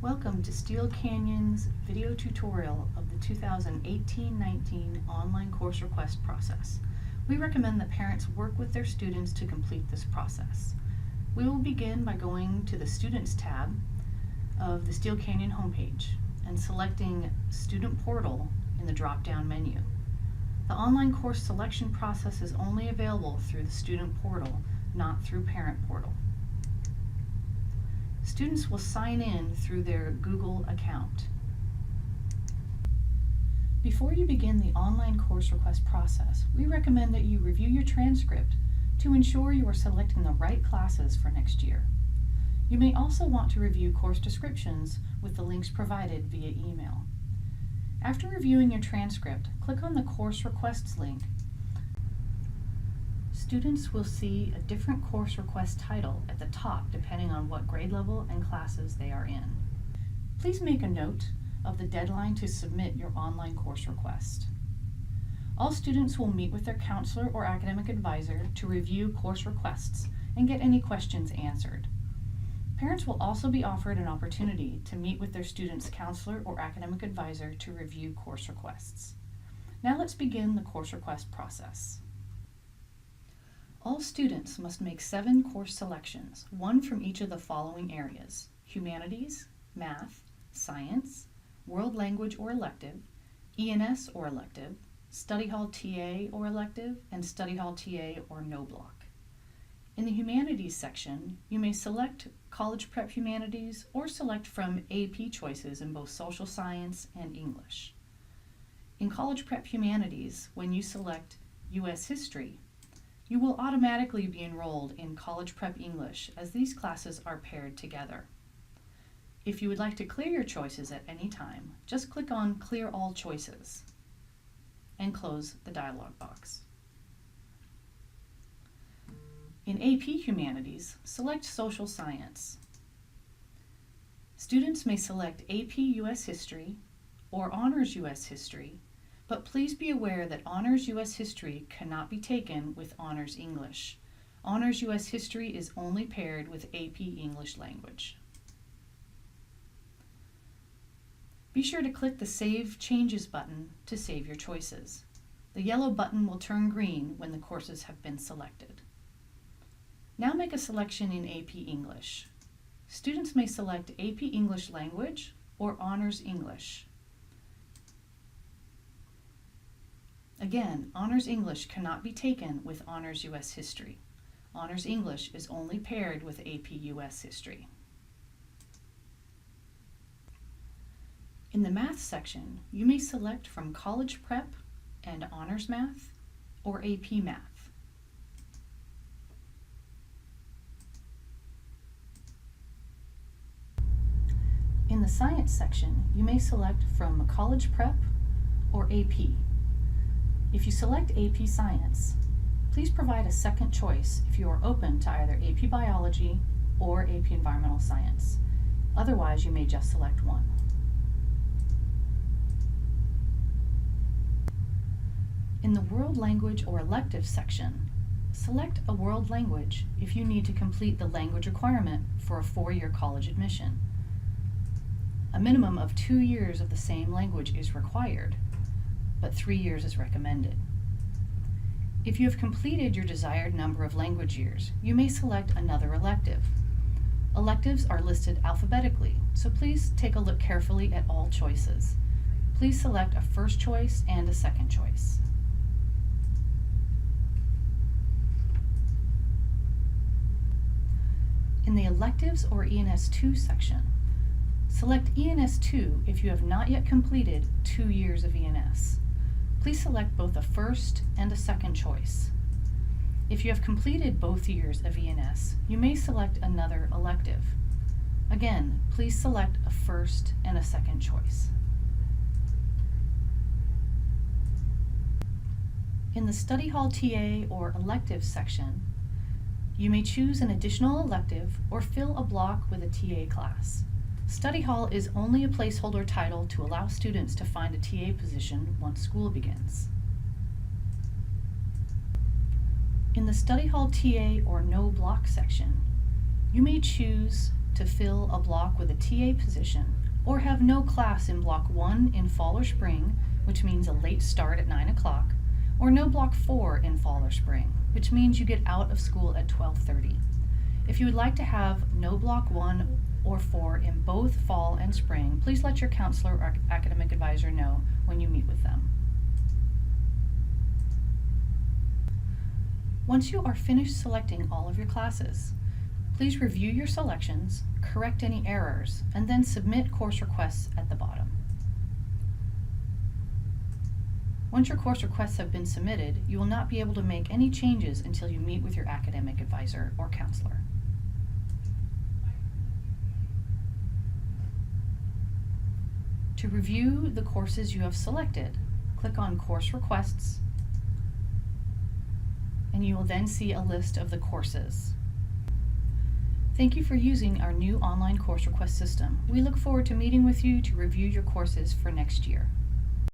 Welcome to Steel Canyon's video tutorial of the 2018-19 online course request process. We recommend that parents work with their students to complete this process. We will begin by going to the Students tab of the Steel Canyon homepage and selecting Student Portal in the drop-down menu. The online course selection process is only available through the Student Portal, not through Parent Portal. Students will sign in through their Google account. Before you begin the online course request process, we recommend that you review your transcript to ensure you are selecting the right classes for next year. You may also want to review course descriptions with the links provided via email. After reviewing your transcript, click on the course requests link. Students will see a different course request title at the top depending on what grade level and classes they are in. Please make a note of the deadline to submit your online course request. All students will meet with their counselor or academic advisor to review course requests and get any questions answered. Parents will also be offered an opportunity to meet with their student's counselor or academic advisor to review course requests. Now let's begin the course request process. All students must make 7 course selections, one from each of the following areas: humanities, math, science, world language or elective, ENS or elective, study hall TA or elective, and study hall TA or no block. In the humanities section, you may select college prep humanities or select from AP choices in both social science and English. In college prep humanities, when you select US history, you will automatically be enrolled in College Prep English as these classes are paired together. If you would like to clear your choices at any time, just click on Clear All Choices and close the dialog box. In AP Humanities, select Social Science. Students may select AP US History or Honors US History, but please be aware that Honors US History cannot be taken with Honors English. Honors US History is only paired with AP English Language. Be sure to click the Save Changes button to save your choices. The yellow button will turn green when the courses have been selected. Now make a selection in AP English. Students may select AP English Language or Honors English. Again, Honors English cannot be taken with Honors US History. Honors English is only paired with AP US History. In the Math section, you may select from College Prep and Honors Math or AP Math. In the Science section, you may select from College Prep or AP. If you select AP Science, please provide a second choice if you are open to either AP Biology or AP Environmental Science. Otherwise, you may just select one. In the World Language or Elective section, select a world language if you need to complete the language requirement for a 4-year college admission. A minimum of 2 years of the same language is required, but 3 years is recommended. If you have completed your desired number of language years, you may select another elective. Electives are listed alphabetically, so please take a look carefully at all choices. Please select a first choice and a second choice. In the Electives or ENS2 section, select ENS2 if you have not yet completed 2 years of ENS. Please select both a first and a second choice. If you have completed both years of ENS, you may select another elective. Again, please select a first and a second choice. In the Study Hall TA or Electives section, you may choose an additional elective or fill a block with a TA class. Study Hall is only a placeholder title to allow students to find a TA position once school begins. In the Study Hall TA or No Block section, you may choose to fill a block with a TA position, or have no class in Block 1 in fall or spring, which means a late start at 9 o'clock, or no Block 4 in fall or spring, which means you get out of school at 12:30. If you would like to have no Block 1 or 4 in both fall and spring, please let your counselor or academic advisor know when you meet with them. Once you are finished selecting all of your classes, please review your selections, correct any errors, and then submit course requests at the bottom. Once your course requests have been submitted, you will not be able to make any changes until you meet with your academic advisor or counselor. To review the courses you have selected, click on Course Requests, and you will then see a list of the courses. Thank you for using our new online course request system. We look forward to meeting with you to review your courses for next year.